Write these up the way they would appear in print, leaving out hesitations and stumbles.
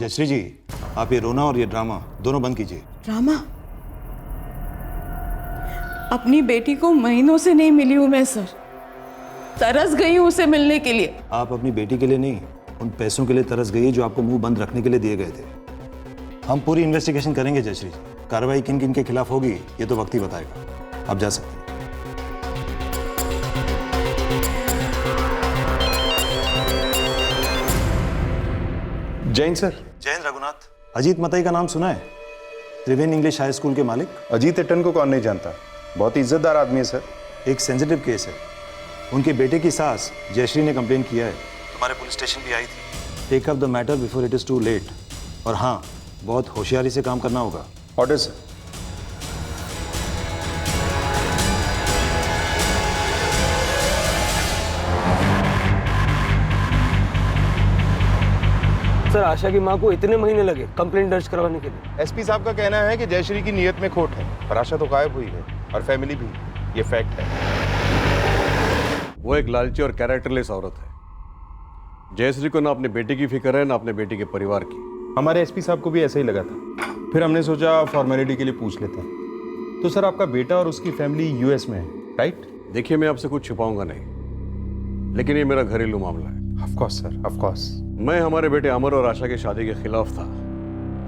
जयश्री जी, आप ये रोना और ये ड्रामा दोनों बंद कीजिए। ड्रामा? अपनी बेटी को महीनों से नहीं मिली हूं मैं सर। तरस गई हूं उसे मिलने के लिए। आप अपनी बेटी के लिए नहीं, उन पैसों के लिए तरस गई जो आपको मुंह बंद रखने के लिए दिए गए थे। हम पूरी इन्वेस्टिगेशन करेंगे जयश्री जी। कार्रवाई किन किन के खिलाफ होगी ये तो वक्त ही बताएगा। आप जा सकते हैं। जैन सर। जैन रघुनाथ, अजीत मतई का नाम सुना है? त्रिवेणी इंग्लिश हाई स्कूल के मालिक। अजीत एटन को कौन नहीं जानता, बहुत इज्जतदार आदमी है सर। एक सेंसिटिव केस है। उनके बेटे की सास जयश्री ने कंप्लेन किया है, तुम्हारे पुलिस स्टेशन भी आई थी। Take up the matter before it is too late. और हाँ, बहुत होशियारी से काम करना होगा। Order sir. सर, आशा की माँ को इतने महीने लगे कंप्लेंट दर्ज करवाने के लिए। एसपी साहब का कहना है कि जयश्री की नीयत में खोट है, पर आशा तो गायब हुई है और फैमिली भी। ये फैक्ट है। वो एक लालची और कैरेक्टरलेस औरत है। जयश्री को ना अपने बेटे की फिक्र है ना अपने बेटे के परिवार की। हमारे एसपी साहब को भी ऐसा ही लगा था, फिर हमने सोचा फॉर्मेलिटी के लिए पूछ लेते हैं। तो सर, आपका बेटा और उसकी फैमिली यूएस में है, राइट? देखिए, मैं आपसे कुछ छुपाऊंगा नहीं, लेकिन ये मेरा घरेलू मामला है। Of course sir, of course. मैं हमारे बेटे अमर और आशा की शादी के खिलाफ था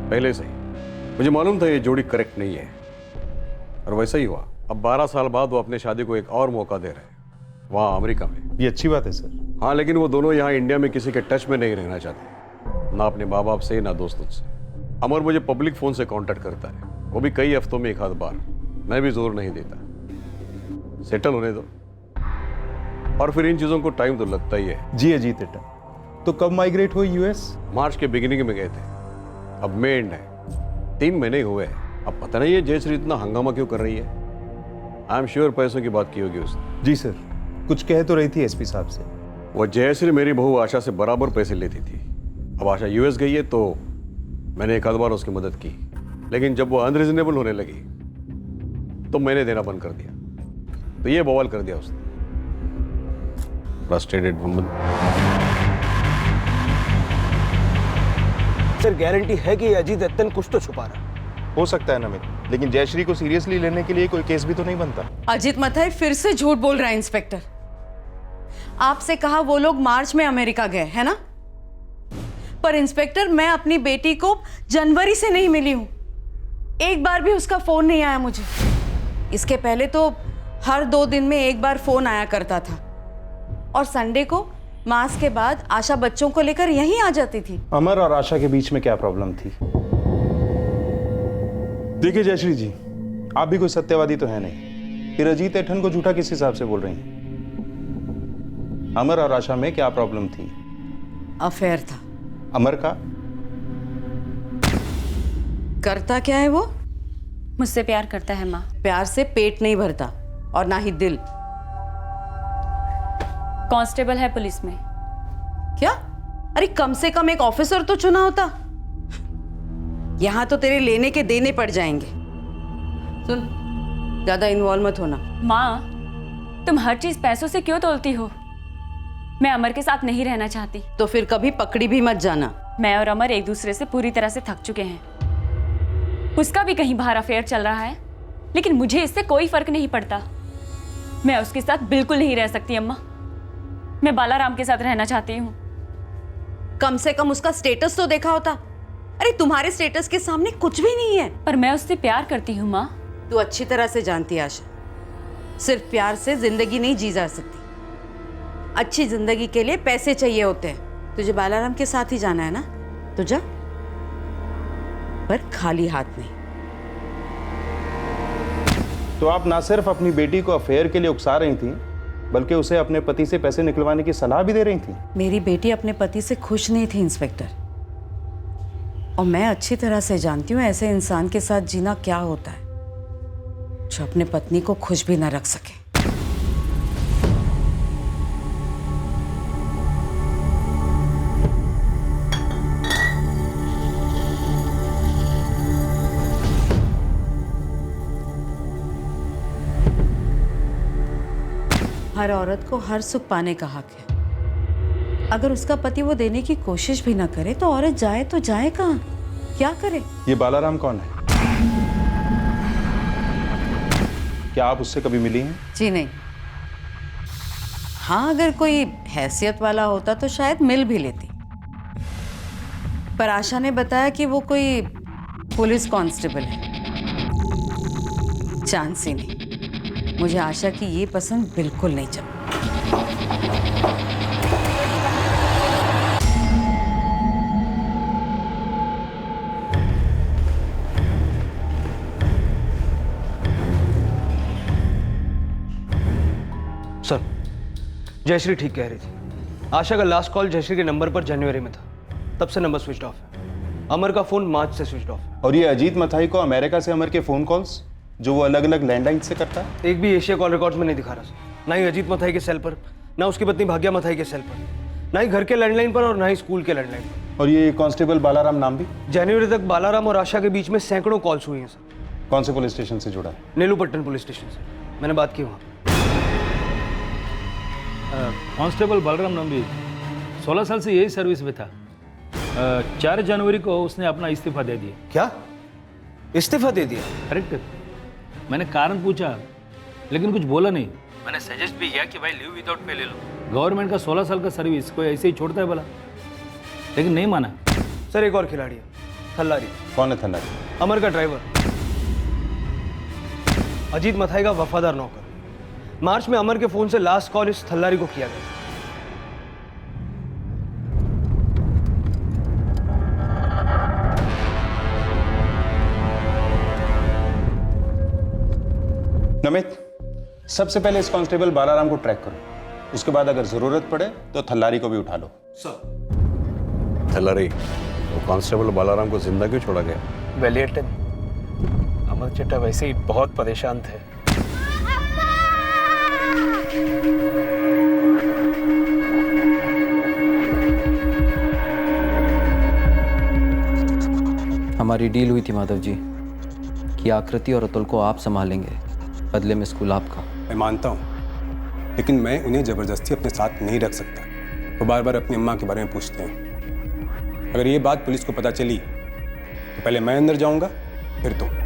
पहले से ही। मुझे मालूम था ये जोड़ी करेक्ट नहीं है, और वैसा ही हुआ। अब 12 साल बाद वो अपने शादी को एक और मौका दे रहे हैं, वहाँ अमेरिका में। ये अच्छी बात है सर। हाँ, लेकिन वो दोनों यहाँ इंडिया में किसी के टच में नहीं रहना चाहते, ना अपने माँ बाप से ना दोस्तों से। अमर मुझे पब्लिक फ़ोन से कांटेक्ट करता है, वो भी कई हफ्तों में एक आध बार। मैं भी जोर नहीं देता, सेटल होने दो, और फिर इन चीज़ों को टाइम तो लगता ही है। जी अजीत एटन, तो कब माइग्रेट हुए यूएस? मार्च के बिगिनिंग में गए थे, अब मई एंड है, 3 महीने हुए हैं। अब पता नहीं है जयश्री इतना हंगामा क्यों कर रही है। आई एम श्योर पैसों की बात की होगी उसने। जी सर, कुछ कह तो रही थी एसपी साहब से। वो जयश्री मेरी बहू आशा से बराबर पैसे लेती थी। अब आशा यूएस गई है तो मैंने एक आध बार उसकी मदद की, लेकिन जब वो अनरीजनेबल होने लगी तो मैंने देना बंद कर दिया। तो ये बवाल कर दिया उसने। Frustrated woman. सर, गारंटी है कि अजीत एटन कुछ तो छुपा रहा है। हो सकता है नमित, लेकिन जयश्री को सीरियसली लेने के लिए कोई केस भी तो नहीं बनता। अजीत मथाई फिर से झूठ बोल रहा है इंस्पेक्टर। आपसे कहा वो लोग मार्च में अमेरिका गए, है ना? पर इंस्पेक्टर, मैं अपनी बेटी को जनवरी से नहीं मिली हूं। एक बार भी उसका फोन नहीं आया मुझे। इसके पहले तो हर 2 दिन में एक बार फोन आया करता था, और संडे को मास के बाद आशा बच्चों को लेकर यहीं आ जाती थी। अमर और आशा के बीच में क्या प्रॉब्लम थी? देखिए जयश्री जी, आप भी कोई सत्यवादी तो है नहीं, फिर अजीत एटन को झूठा किस हिसाब से बोल रही हैं? अमर और आशा में क्या प्रॉब्लम थी? अफेयर था। अमर का? करता क्या है वो? मुझसे प्यार करता है माँ। प्यार से पेट नहीं भरता, और ना ही दिल। कांस्टेबल है पुलिस में। क्या? अरे कम से कम एक ऑफिसर तो चुना होता। यहां तो तेरे लेने के देने पड़ जाएंगे। सुन, ज्यादा इन्वॉल्व मत होना। माँ, तुम हर चीज पैसों से क्यों तोलती हो? मैं अमर के साथ नहीं रहना चाहती। तो फिर कभी पकड़ी भी मत जाना। मैं और अमर एक दूसरे से पूरी तरह से थक चुके हैं। उसका भी कहीं बाहर अफेयर चल रहा है, लेकिन मुझे इससे कोई फर्क नहीं पड़ता। मैं उसके साथ बिल्कुल नहीं रह सकती अम्मा। मैं बालाराम के साथ रहना चाहती हूँ। कम से कम उसका स्टेटस तो देखा होता। अरे तुम्हारे स्टेटस के सामने कुछ भी नहीं है। पर मैं उससे प्यार करती हूँ माँ। तू अच्छी तरह से जानती है आशा, सिर्फ प्यार से जिंदगी नहीं जी जा सकती। अच्छी जिंदगी के लिए पैसे चाहिए होते हैं। तुझे बालाराम के साथ ही जाना है ना, तो जा, पर खाली हाथ नहीं। तो आप ना सिर्फ अपनी बेटी को अफेयर के लिए उकसा रही थी, बल्कि उसे अपने पति से पैसे निकलवाने की सलाह भी दे रही थी। मेरी बेटी अपने पति से खुश नहीं थी इंस्पेक्टर, और मैं अच्छी तरह से जानती हूँ ऐसे इंसान के साथ जीना क्या होता है जो अपने पत्नी को खुश भी ना रख सके। हर औरत को हर सुख पाने का हक है, अगर उसका पति वो देने की कोशिश भी ना करे तो औरत जाए तो जाए कहाँ, क्या करे? ये बालाराम कौन है? क्या आप उससे कभी मिली हैं? जी नहीं। हाँ, अगर कोई हैसियत वाला होता तो शायद मिल भी लेती, पर आशा ने बताया कि वो कोई पुलिस कांस्टेबल है। चांस ही नहीं। मुझे आशा की ये पसंद बिल्कुल नहीं चली। सर, जयश्री ठीक कह रही थी। आशा का लास्ट कॉल जयश्री के नंबर पर जनवरी में था, तब से नंबर स्विच ऑफ है। अमर का फोन मार्च से स्विच ऑफ है। और ये अजीत मथाई को अमेरिका से अमर के फोन कॉल्स जो वो अलग अलग लैंडलाइन से करता है? एक भी एशिया कॉल रिकॉर्ड्स में नहीं दिखा रहा सर। ना ही अजीत मथाई के सेल पर, ना उसकी पत्नी भाग्या मथाई के सेल पर, ना ही घर के लैंडलाइन पर और ना ही स्कूल के लैंडलाइन पर। और ये कांस्टेबल बालाराम नाम भी? जनवरी तक बालाराम और आशा के बीच में सैकड़ों कॉल्स हुई हैं सर। कौन से पुलिस स्टेशन से जुड़ा है? नेलूपट्टन पुलिस स्टेशन से। मैंने बात की वहाँ। कांस्टेबल बलराम नंबी 16 साल से यही सर्विस में था। 4 जनवरी को उसने अपना इस्तीफा दे दिया। क्या इस्तीफा दे दिया? करेक्ट। मैंने कारण पूछा लेकिन कुछ बोला नहीं। मैंने सजेस्ट भी किया कि भाई लीव विदाउट पे ले लो। गवर्नमेंट का 16 साल का सर्विस कोई ऐसे ही छोड़ता है बोला, लेकिन नहीं माना। सर, एक और खिलाड़ी है, थल्लारी। कौन है थल्लारी? अमर का ड्राइवर, अजीत मथाई का वफादार नौकर। मार्च में अमर के फोन से लास्ट कॉल इस थल्लारी को किया गया। नमित, सबसे पहले इस कांस्टेबल बालाराम को ट्रैक करो, उसके बाद अगर जरूरत पड़े तो थल्लारी को भी उठा लो। थल्लारी, वो कांस्टेबल बालाराम को जिंदा क्यों छोड़ा गया? वेलियटन, अमर चड्ढा वैसे ही बहुत परेशान थे। हमारी डील हुई थी माधव जी कि आकृति और अतुल को आप संभालेंगे, बदले में स्कूल आपका। मैं मानता हूँ, लेकिन मैं उन्हें ज़बरदस्ती अपने साथ नहीं रख सकता। वो बार बार अपनी अम्मा के बारे में पूछते हैं। अगर ये बात पुलिस को पता चली तो पहले मैं अंदर जाऊंगा, फिर तुम।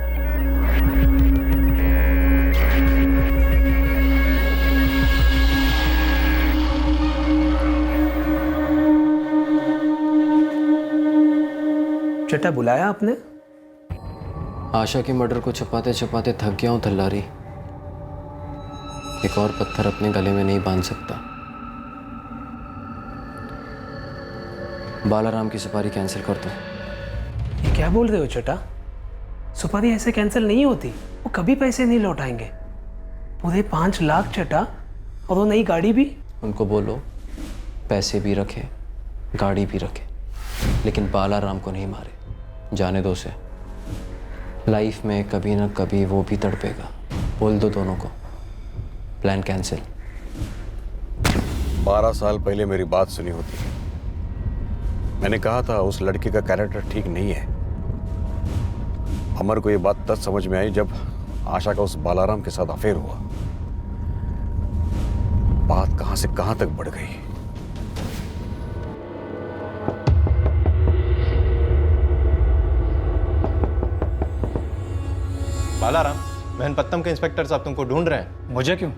चड्ढा बुलाया आपने? आशा के मर्डर को छुपाते छुपाते थक गया हूँ थल्लारी। एक और पत्थर अपने गले में नहीं बांध सकता। बालाराम की सुपारी कैंसिल कर दो। ये क्या बोल रहे हो चड्ढा? सुपारी ऐसे कैंसिल नहीं होती, वो कभी पैसे नहीं लौटाएंगे। पूरे 5 लाख चड्ढा, और वो नई गाड़ी भी। उनको बोलो पैसे भी रखे, गाड़ी भी रखे, लेकिन बालाराम को नहीं मारे। जाने दो उसे, लाइफ में कभी ना कभी वो भी तड़पेगा। बोल दो दोनों को, प्लान कैंसिल। 12 साल पहले मेरी बात सुनी होती। मैंने कहा था उस लड़के का कैरेक्टर ठीक नहीं है। अमर को ये बात तब समझ में आई जब आशा का उस बालाराम के साथ अफेयर हुआ। बात कहां से कहां तक बढ़ गई। बालाराम, महनपत्तम के इंस्पेक्टर साहब तुमको ढूंढ रहे हैं। मुझे क्यों?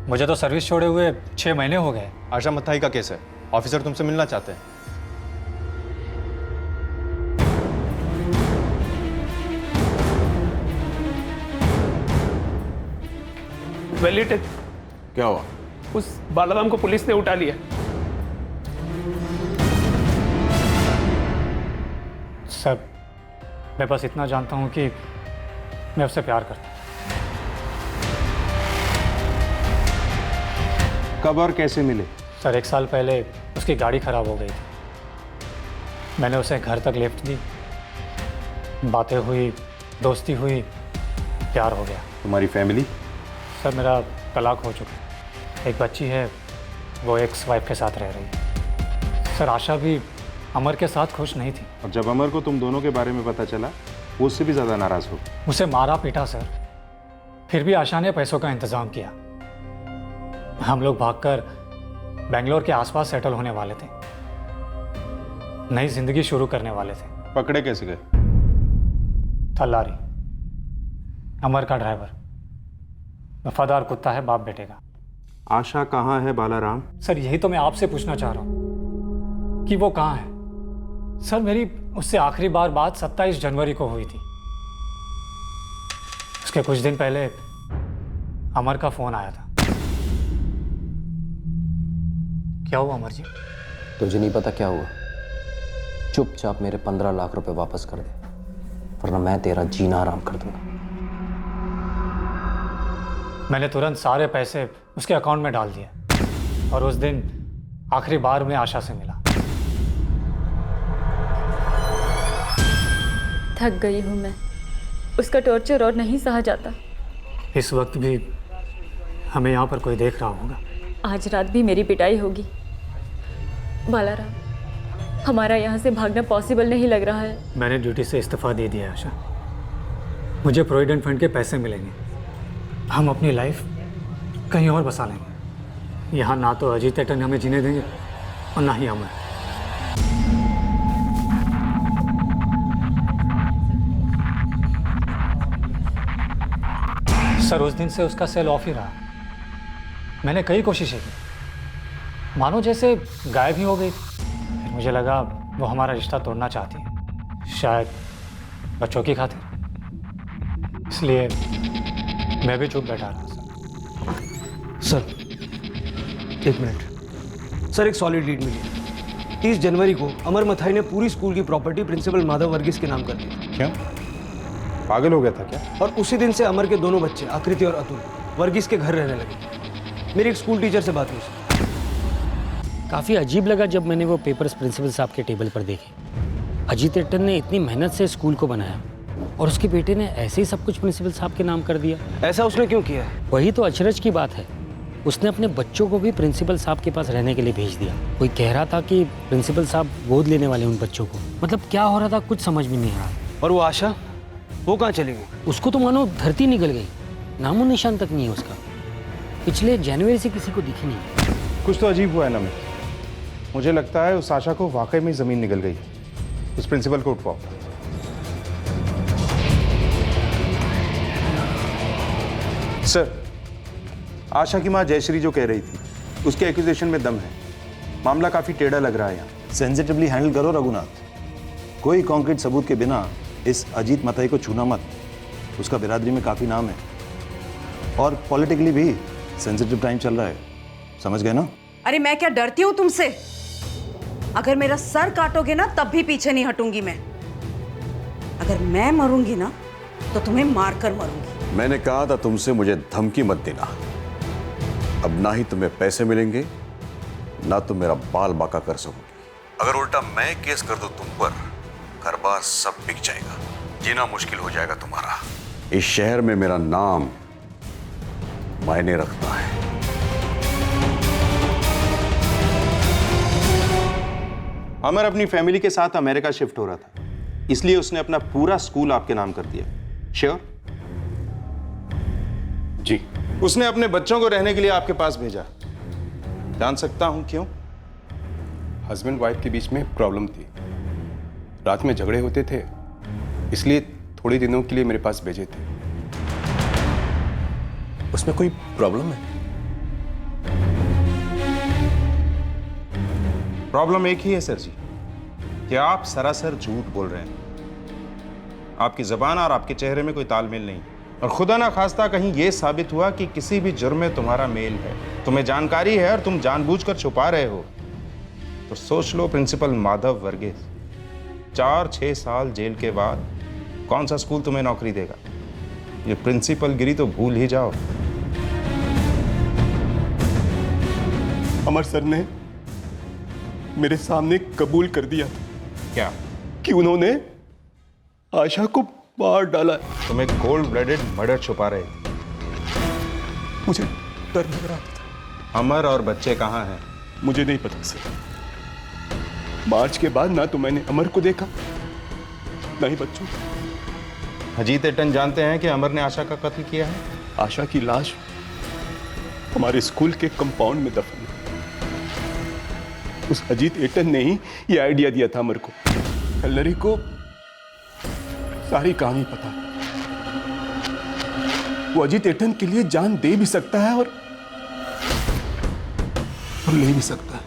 मुझे तो सर्विस छोड़े हुए 6 महीने हो गए। आशा मथाई का केस है, ऑफिसर तुमसे मिलना चाहते हैं। वेलियटन, क्या हुआ? उस बालाराम को पुलिस ने उठा लिया। सर, मैं बस इतना जानता हूँ कि मैं उससे प्यार करता हूँ। कब और कैसे मिले? सर, 1 साल पहले उसकी गाड़ी खराब हो गई थी। मैंने उसे घर तक लिफ्ट दी, बातें हुई, दोस्ती हुई, प्यार हो गया। तुम्हारी फैमिली? सर, मेरा तलाक हो चुका है। एक बच्ची है, वो एक्स वाइफ के साथ रह रही है। सर, आशा भी अमर के साथ खुश नहीं थी। और जब अमर को तुम दोनों के बारे में पता चला, वो उससे भी ज़्यादा नाराज़ हो। उसे मारा पीटा सर, फिर भी आशा ने पैसों का इंतज़ाम किया। हम लोग भागकर बेंगलोर के आसपास सेटल होने वाले थे, नई जिंदगी शुरू करने वाले थे। पकड़े कैसे गए? थल्लारी, अमर का ड्राइवर, वफादार कुत्ता है बाप बेटे का। आशा कहाँ है बालाराम? सर यही तो मैं आपसे पूछना चाह रहा हूँ कि वो कहाँ है। सर मेरी उससे आखिरी बार बात 27 जनवरी को हुई थी। उसके कुछ दिन पहले अमर का फोन आया था। क्या हुआ अमर जी? तुझे नहीं पता क्या हुआ? चुपचाप मेरे 15 लाख रुपए वापस कर दे, वरना मैं तेरा जीना आराम कर दूंगा। मैंने तुरंत सारे पैसे उसके अकाउंट में डाल दिए और उस दिन आखिरी बार में आशा से मिला। थक गई हूँ मैं, उसका टॉर्चर और नहीं सहा जाता। इस वक्त भी हमें यहाँ पर कोई देख रहा होगा। आज रात भी मेरी पिटाई होगी। बालाराम, हमारा यहाँ से भागना पॉसिबल नहीं लग रहा है। मैंने ड्यूटी से इस्तीफा दे दिया है आशा। मुझे प्रोविडेंट फंड के पैसे मिलेंगे, हम अपनी लाइफ कहीं और बसा लेंगे। यहाँ ना तो अजीत एटन हमें जीने देंगे और ना ही अमर। सर उस दिन से उसका सेल ऑफ ही रहा। मैंने कई कोशिशें की, मानो जैसे गायब ही हो गई थी। फिर मुझे लगा वो हमारा रिश्ता तोड़ना चाहती है, शायद बच्चों की खातिर। इसलिए मैं भी चुप बैठा रहा। सर 1 मिनट सर, एक सॉलिड लीड मिली है। 30 जनवरी को अमर मथाई ने पूरी स्कूल की प्रॉपर्टी प्रिंसिपल माधव वर्गीस के नाम कर दी। क्यों? पागल हो गया था क्या? और उसी दिन से अमर के दोनों बच्चे आकृति और अतुल वर्गीस के घर रहने लगे। मेरी एक स्कूल टीचर से बात हुई सर। काफ़ी अजीब लगा जब मैंने वो पेपर्स प्रिंसिपल साहब के टेबल पर देखे। अजीत एटन ने इतनी मेहनत से स्कूल को बनाया और उसके बेटे ने ऐसे ही सब कुछ प्रिंसिपल साहब के नाम कर दिया। ऐसा उसने क्यों किया? वही तो अचरज की बात है, उसने अपने बच्चों को भी प्रिंसिपल साहब के पास रहने के लिए भेज दिया। कोई कह रहा था कि प्रिंसिपल साहब गोद लेने वाले उन बच्चों को। मतलब क्या हो रहा था कुछ समझ में नहीं आ रहा। और वो आशा, वो कहाँ चली गई? उसको तो मानो धरती निकल गई, नामो निशान तक नहीं है उसका। पिछले जनवरी से किसी को दिखी नहीं। कुछ तो अजीब हुआ है ना। मुझे लगता है उस आशा को वाकई में ज़मीन निकल गई। उस प्रिंसिपल को उठवाओ। सर, आशा की माँ जयश्री जो कह रही थी उसके एक्यूजेशन में दम है। मामला काफ़ी टेढ़ा लग रहा है यहाँ। सेंसिटिवली हैंडल करो रघुनाथ। कोई कॉन्क्रीट सबूत के बिना इस अजीत मथाई को छूना मत। उसका बिरादरी में काफ़ी नाम है और पॉलिटिकली भी सेंसिटिव टाइम चल रहा है, समझ गए ना? अरे मैं क्या डरती हूँ तुमसे? अगर मेरा सर काटोगे ना तब भी पीछे नहीं हटूंगी मैं। अगर मैं मरूंगी ना तो तुम्हें मारकर मरूंगी। मैंने कहा था तुमसे मुझे धमकी मत देना। अब ना ही तुम्हें पैसे मिलेंगे ना तुम मेरा बाल बाका कर सकोगे। अगर उल्टा मैं केस कर दूं तुम पर, घर बार सब बिक जाएगा, जीना मुश्किल हो जाएगा तुम्हारा। इस शहर में मेरा नाम मायने रखता है। अमर अपनी फैमिली के साथ अमेरिका शिफ्ट हो रहा था, इसलिए उसने अपना पूरा स्कूल आपके नाम कर दिया। श्योर? जी। उसने अपने बच्चों को रहने के लिए आपके पास भेजा। जान सकता हूं क्यों? हस्बैंड वाइफ के बीच में प्रॉब्लम थी, रात में झगड़े होते थे, इसलिए थोड़े दिनों के लिए मेरे पास भेजे थे। उसमें कोई प्रॉब्लम है? प्रॉब्लम एक ही है सर जी, कि आप सरासर झूठ बोल रहे हैं। आपकी जबान और आपके चेहरे में कोई तालमेल नहीं, और खुदा ना खास्ता कहीं यह साबित हुआ कि किसी भी जुर्म में तुम्हारा मेल है, तुम्हें जानकारी है और तुम जानबूझकर छुपा रहे हो, तो सोच लो प्रिंसिपल माधव वर्गीस 4-6 साल जेल के बाद कौन सा स्कूल तुम्हें नौकरी देगा? ये प्रिंसिपल गिरी तो भूल ही जाओ। अमर सर ने मेरे सामने कबूल कर दिया क्या? कि उन्होंने आशा को मार डाला। तुम्हें कोल्ड ब्लडेड मर्डर छुपा रहे थे। मुझे डर लग रहा था। अमर और बच्चे कहाँ हैं? मुझे नहीं पता सर। मार्च के बाद ना तो मैंने अमर को देखा ना ही बच्चों को। अजीत एटन जानते हैं कि अमर ने आशा का कत्ल किया है? आशा की लाश हमारे स्कूल के कंपाउंड में दफन है। उस अजीत एटन ने ही ये आइडिया दिया था अमर को। कल्लरी को सारी कहानी पता है। वो अजीत एटन के लिए जान दे भी सकता है और ले भी सकता है।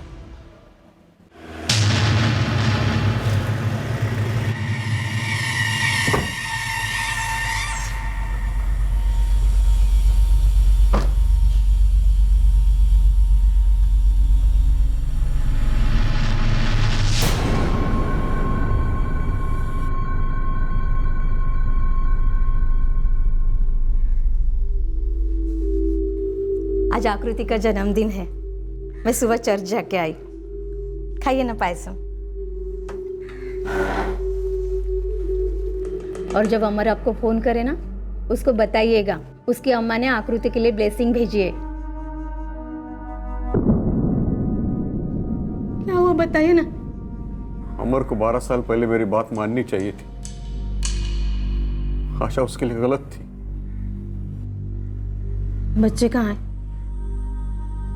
आज आकृति का जन्मदिन है। मैं सुबह चर्च जाके आई। खाइए ना पायसम। और जब अमर आपको फोन करे ना, उसको बताइएगा उसकी अम्मा ने आकृति के लिए ब्लेसिंग भेजी है। क्या हुआ बताइए ना। अमर को 12 साल पहले मेरी बात माननी चाहिए थी। आशा उसके लिए गलत थी। बच्चे कहाँ हैं?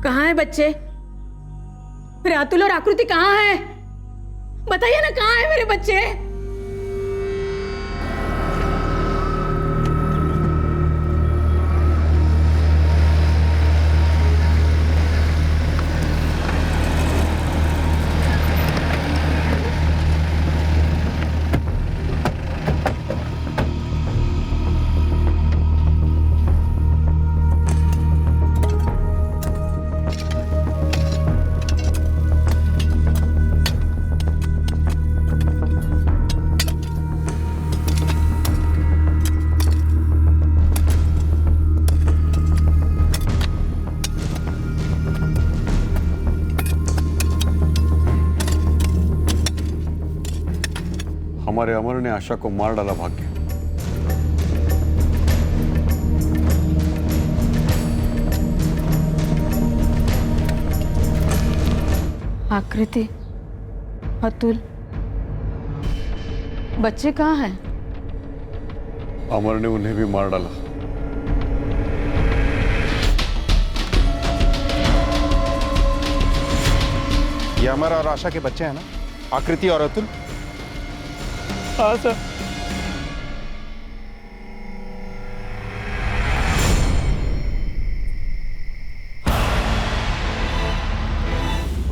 कहाँ है बच्चे? मेरे अतुल और आकृति कहाँ है? बताइए ना, कहाँ है मेरे बच्चे? हमारे अमर ने आशा को मार डाला भाग के। आकृति, अतुल, बच्चे कहाँ हैं? अमर ने उन्हें भी मार डाला। ये अमर और आशा के बच्चे हैं ना, आकृति और अतुल? हाँ सर।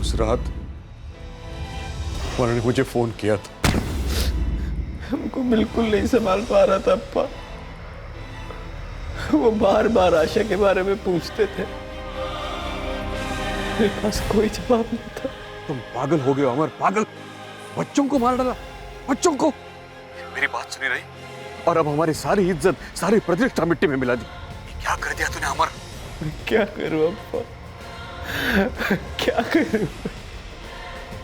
उस रात अमर ने मुझे फोन किया था। हमको बिल्कुल नहीं संभाल पा रहा था अप्पा। वो बार बार आशा के बारे में पूछते थे, मेरे पास कोई जवाब नहीं था। तुम पागल हो गए हो अमर, पागल। बच्चों को मार डाला, बच्चों को। मेरी बात सुनी रही और अब हमारी सारी इज्जत, सारी प्रतिष्ठा मिट्टी में मिला दी। क्या कर दिया तूने अमर? क्या करूं अप्पा, क्या करूं?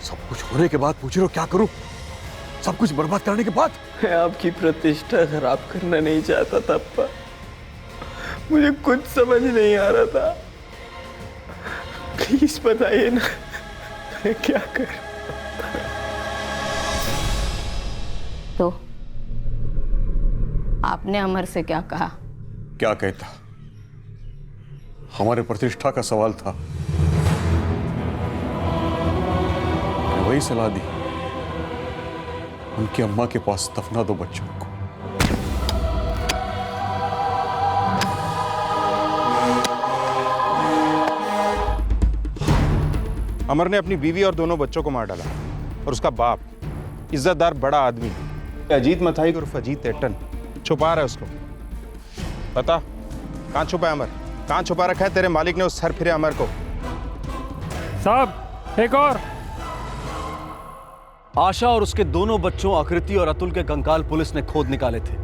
सब कुछ होने के बाद पूछ रहे हो क्या करूं? सब कुछ बर्बाद करने के बाद? मैं आपकी प्रतिष्ठा खराब करना नहीं चाहता था अप्पा। मुझे कुछ समझ नहीं आ रहा था। प्लीज बताइए ना, मैं क्या करूं? तो आपने अमर से क्या कहा? क्या कहता? हमारे प्रतिष्ठा का सवाल था। वही सलाह दी, उनकी अम्मा के पास दफना दो बच्चों को। अमर ने अपनी बीवी और दोनों बच्चों को मार डाला और उसका बाप, इज्जतदार बड़ा आदमी अजीत मथाई उर्फ अजीत एटन, छुपा रहा है उसको। बता, कहाँ छुपा है अमर? कहाँ छुपा रखा है तेरे मालिक ने उस सर फिरे अमर को? साहब एक और। आशा और उसके दोनों बच्चों आकृति और अतुल के कंकाल पुलिस ने खोद निकाले थे।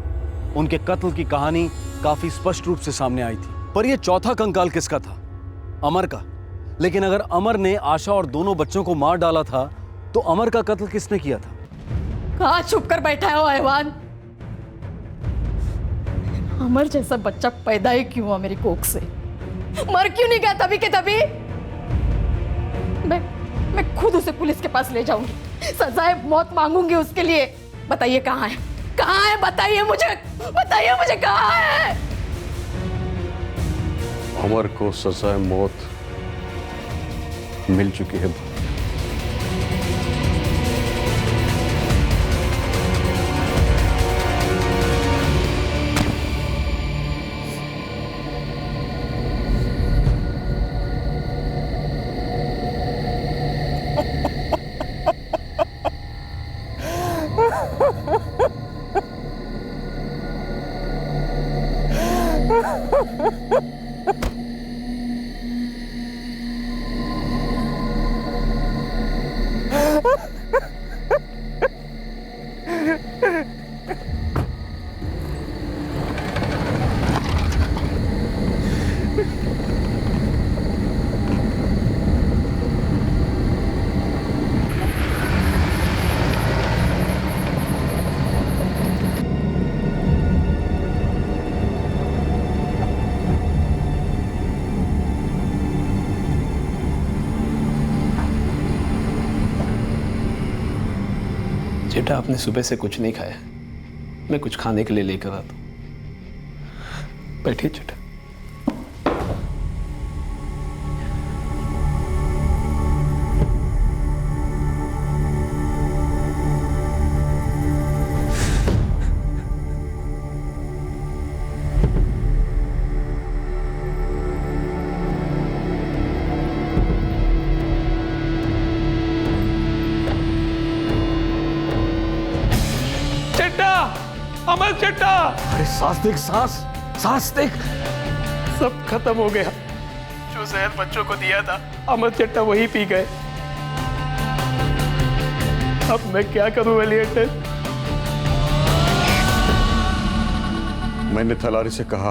उनके कत्ल की कहानी काफी स्पष्ट रूप से सामने आई थी, पर यह चौथा कंकाल किसका था? अमर का। लेकिन अगर अमर ने आशा और दोनों बच्चों को मार डाला था तो अमर का कत्ल किसने किया था? कहाँ छुप कर बैठा है वो हैवान? अमर जैसा बच्चा पैदा ही क्यों हुआ मेरी कोख से? मर क्यों नहीं गया तभी के तभी? मैं खुद उसे पुलिस के पास ले जाऊंगी, सजाए मौत मांगूंगी उसके लिए। बताइए कहाँ है? कहाँ है? बताइए मुझे कहाँ है? अमर को सजाए मौत मिल चुकी है। चिट्टा, आपने सुबह से कुछ नहीं खाया, मैं कुछ खाने के लिए लेकर आता हूँ। बैठिए चिट्टा। अमर चिट्टा! अरे सांस देख, सांस देख। सब खत्म हो गया। जो जहर बच्चों को दिया था अमर चिट्टा वही पी गए। अब मैं क्या करूं वली अटल? मैंने थलारी से कहा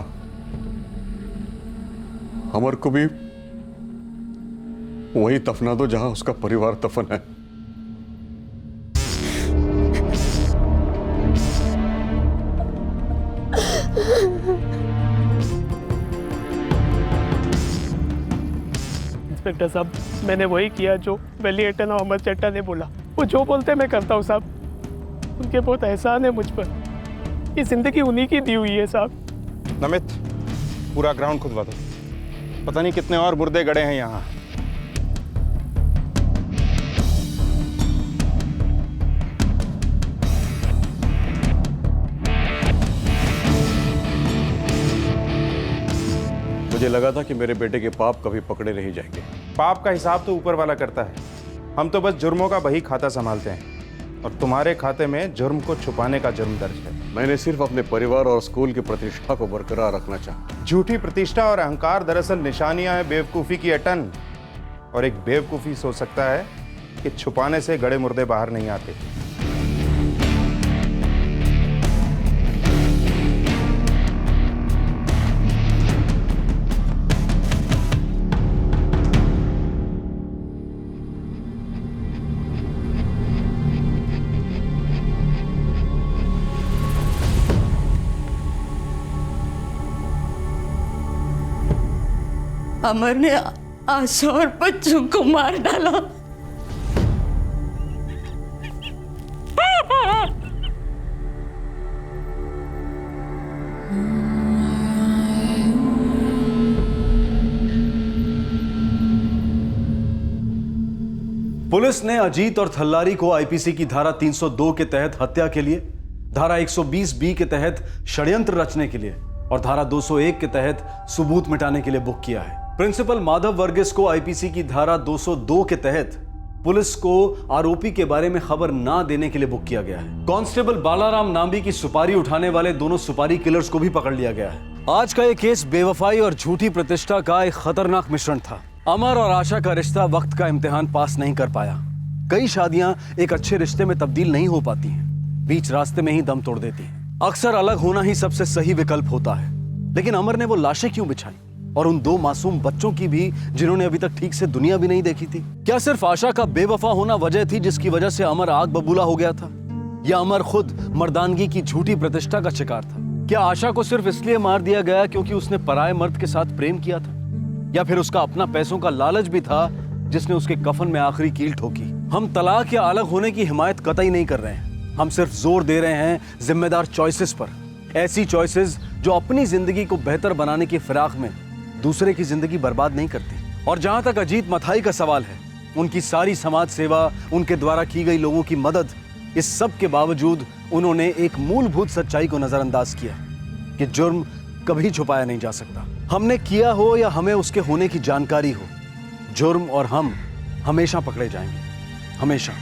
अमर को भी वही दफना दो जहां उसका परिवार दफन है। इंस्पेक्टर साहब, मैंने वही किया जो वली अटल और अमर चट्टा ने बोला। वो जो बोलते मैं करता हूँ साहब। उनके बहुत एहसान है मुझ पर। ये जिंदगी उन्हीं की दी हुई है साहब। नमित, पूरा ग्राउंड खुदवा दो। पता नहीं कितने और मुर्दे गड़े हैं यहाँ। मुझे लगा था कि मेरे बेटे के पाप कभी पकड़े नहीं जाएंगे। पाप का हिसाब तो ऊपर वाला करता है, हम तो बस जुर्मों का बही खाता संभालते हैं। और तुम्हारे खाते में जुर्म को छुपाने का जुर्म दर्ज है। मैंने सिर्फ अपने परिवार और स्कूल की प्रतिष्ठा को बरकरार रखना चाहा। झूठी प्रतिष्ठा और अहंकार दरअसल निशानियां हैं बेवकूफ़ी की अटन। और एक बेवकूफ़ी सोच सकता है कि छुपाने से गड़े मुर्दे बाहर नहीं आते। अमर ने आशा और बच्चों को मार डाला। पुलिस ने अजीत और थल्लारी को आईपीसी की धारा 302 के तहत हत्या के लिए, धारा 120 बी के तहत षड्यंत्र रचने के लिए और धारा 201 के तहत सबूत मिटाने के लिए बुक किया है। प्रिंसिपल माधव वर्गीस को आईपीसी की धारा 202 के तहत पुलिस को आरोपी के बारे में खबर ना देने के लिए बुक किया गया है। कांस्टेबल बालाराम नाम्बी की सुपारी उठाने वाले दोनों सुपारी किलर्स को भी पकड़ लिया गया है। आज का ये केस बेवफाई और झूठी प्रतिष्ठा का एक खतरनाक मिश्रण था। अमर और आशा का रिश्ता वक्त का इम्तिहान पास नहीं कर पाया। कई शादियां एक अच्छे रिश्ते में तब्दील नहीं हो पाती हैं, बीच रास्ते में ही दम तोड़ देती हैं। अक्सर अलग होना ही सबसे सही विकल्प होता है, लेकिन अमर ने वो लाशें क्यों बिछाई, और उन दो मासूम बच्चों की भी जिन्होंने अभी तक ठीक से दुनिया भी नहीं देखी थी? क्या सिर्फ आशा का बेवफा होना वजह थी जिसकी वजह से अमर आग बबूला हो गया था, या अमर खुद मर्दानगी की झूठी प्रतिष्ठा का शिकार था? क्या आशा को सिर्फ इसलिए मार दिया गया क्योंकि उसने पराये मर्द के साथ प्रेम किया था, या फिर उसका अपना पैसों का लालच भी था जिसने उसके कफन में आखिरी कील ठोकी? हम तलाक या अलग होने की हिमायत कतई नहीं कर रहे हैं, हम सिर्फ जोर दे रहे हैं जिम्मेदार चॉइसेस पर। ऐसी चॉइसेस जो अपनी जिंदगी को बेहतर बनाने की फिराक में दूसरे की जिंदगी बर्बाद नहीं करती। और जहां तक अजीत मथाई का सवाल है, उनकी सारी समाज सेवा, उनके द्वारा की गई लोगों की मदद, इस सब के बावजूद उन्होंने एक मूलभूत सच्चाई को नजरअंदाज किया कि जुर्म कभी छुपाया नहीं जा सकता। हमने किया हो या हमें उसके होने की जानकारी हो, जुर्म और हम हमेशा पकड़े जाएंगे, हमेशा।